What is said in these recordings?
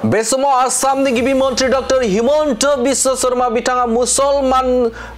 बेसमाव आसामनि गिबि मन्त्री डॉक्टर हिमन्त बिश्व शर्मा बिथाङा मुसलमान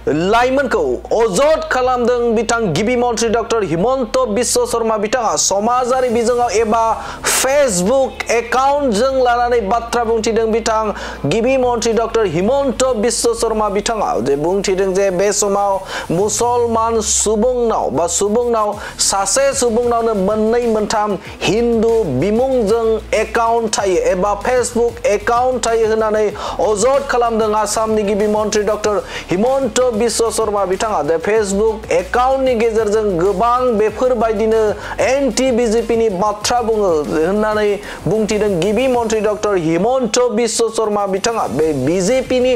लाइमोनखौ अजद खालामदों। बिथां गिबि मन्त्री डॉक्टर हिमन्त बिश्व शर्मा बिथाङा समाजारि बिजोङाव एबा फेसबुक एकाउन्ट जों लानानै बाथ्रा बुंथिदों। बिथां गिबि मन्त्री डॉक्टर हिमन्त बिश्व शर्मा बिथाङा जे बुंथिदों जे बे समाव मुसलमान सुबुंनाव सासे सुबुंनावनो मोननै मोनथाम हिन्दू बिमुंजों एकाउन्ट थायो एबा फेसबुक एकाउन्ट थायो होननानै अजद खालामदों आसामनि गिबि मन्त्री डॉक्टर हिमन्त बिश्व शर्मा बिथाङा दे फेसबुक एकाउन्टनि गेजेरजों गोबां बेफोरबायदिनो एन्टी बीजेपी नि बाथ्रा बुङो होननानै बुंथिदों गिबि मन्त्री डॉक्टर हिमन्त बिश्व शर्मा बिथाङा बे बीजेपी नि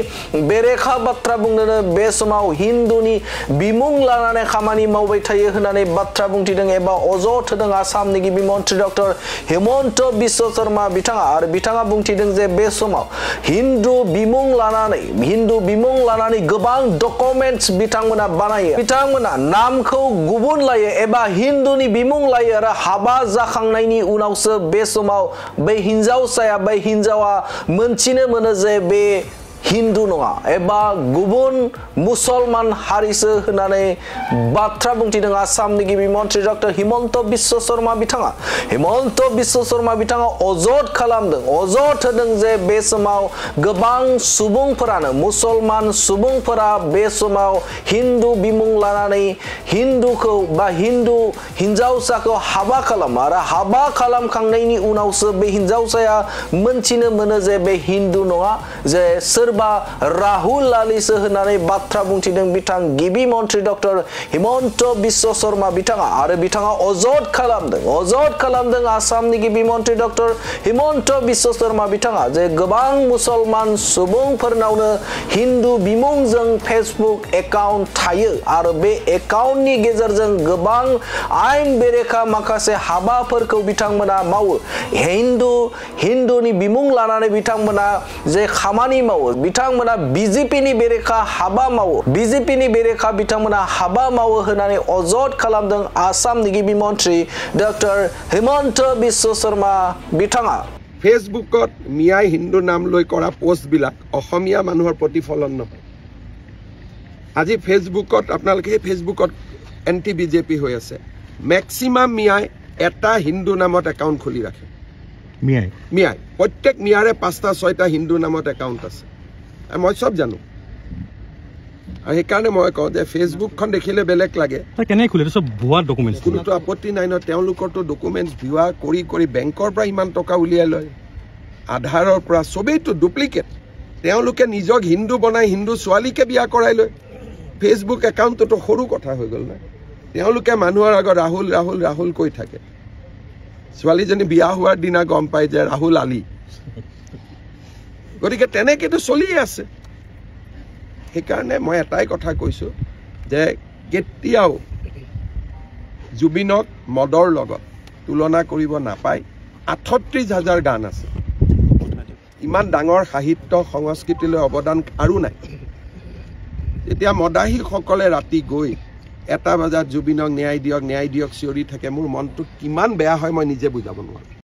बेरेखा बाथ्रा बुंनोनो बे समाव हिन्दुनि बिमुं लानानै खामानि मावबाय थायो होननानै बाथ्रा बुंथिदों एबा अजद होदों आसामनि गिबि मन्त्री डॉक्टर हिमन्त बिश्व शर्मा बिथाङा आरो बिथाङा बुंथिदों जे बे समाव हिन्दु बिमुं लानानै गोबां डकुमेन्ट्स बिथांमोना बानायो। बिथांमोना नामखौ गुबुन लायो एबा हिन्दुनि बिमुं लायो आरो हाबा जाखांनायनि उनावसो बे समाव बै हिनजावा मोनथिनो मोनो जे बे हिन्दू नङा एबा गुबुन मुसलमान हारिसो होननानै बाथ्रा बुंथिदों आसामनि गिबि मन्त्री डॉक्टर हिमन्त बिश्व शर्मा बिथाङा। हिमन्त बिश्व शर्मा बिथाङा अजद खालामदों, अजद होदों जे बे समाव गोबां सुबुंफोरानो मुसलमान सुबुंफोरा बे समाव हिन्दू बिमुं लानानै हिन्दुखौ बा हिन्दू हिनजावसाखौ हाबा खालामो आरो हाबा खालामखांनायनि उनावसो बे हिनजावसाया मोनथिनो मोनो जे बे हिन्दू नङा, जे सोरबा राहुल लालिसो होननानै बाथ्रा बुंथिदों बिथां गिबि मन्त्री डॉक्टर हिमन्त बिश्व शर्मा बिथाङा आरो बिथाङा अजद खालामदों आसामनि गिबि मन्त्री डॉक्टर हिमन्त बिश्व शर्मा बिथाङा जे गोबां मुसलमान सुबुंफोरनावनो हिन्दू बिमुंजों फेसबुक एकाउन्ट थायो आरो बे एकाउन्टनि गेजेरजों गोबां आयेन बेरेखा माखासे हाबाफोरखौ बिथांमोना मावो। हिन्दुनि बिमुं लानानै बिथांमोना जे खामानि मावो, बिथांमोना बीजेपीनि बेरेखा हाबा मावो, बीजेपीनि बेरेखा बिथांमोना हाबा मावो होननानै अजद खालामदों आसामनि गिबि मन्त्री डॉक्टर हिमन्त बिश्व शर्मा बिथाङा। फेसबुकत मियाই हिन्दू नाम লৈ কৰা পোষ্টবিলাক অসমীয়া মানুহৰ প্ৰতিফলন নহয়। আজি ফেসবুকত আপোনালোকে ফেসবুকত এন্টি বিজেপি হৈ আছে। ম্যাক্সিমাম মিয়াই এটা হিন্দু নামত একাউন্ট খুলি ৰাখে। মিয়াই প্ৰত্যেক মিয়াৰে 5টা 6টা হিন্দু নামত একাউন্ট আছে। মই সব জানো আৰু সেইকাৰণে মই কওঁ যে ফেসবুকখন দেখিলে বেলেগ লাগে। কেনে খুলে সব ভুৱা ডকুমেন্টছ? কোনোটো আপত্তি নাই ন, তেওঁলোকৰটো ডকুমেন্টছ ভিৱা কৰি বেংকৰ পৰা ইমান টকা উলিয়াই লয়, আধাৰৰ পৰা সবেইটো ডুপ্লিকেট। তেওঁলোকে নিজক হিন্দু বনাই হিন্দু ছোৱালীকে বিয়া কৰাই লয়। ফেসবুক একাউণ্টটো সৰু কথা হৈ গ'ল না। তেওঁলোকে মানুহৰ আগত ৰাহুল কৈ থাকে। ছোৱালীজনী বিয়া হোৱাৰ দিনা গম পাই যে ৰাহুল আলী, গতিকে তেনেকেতো চলি আছে। সেইকাৰণে মই এটাই কথা কৈছো যে কেতিয়াও জুবিনক মদৰ লগত তুলনা কৰিব নাপায়। 38,000 গান আছে, ইমান ডাঙৰ সাহিত্য সংস্কৃতিলৈ অৱদান আৰু নাই। এতিয়া মদাহীসকলে ৰাতি গৈ 1 বজাত জুবিনক ন্যায় দিয়ক চিঞৰি থাকে, মোৰ মনটো কিমান বেয়া হয় মই নিজে বুজাব নোৱাৰো।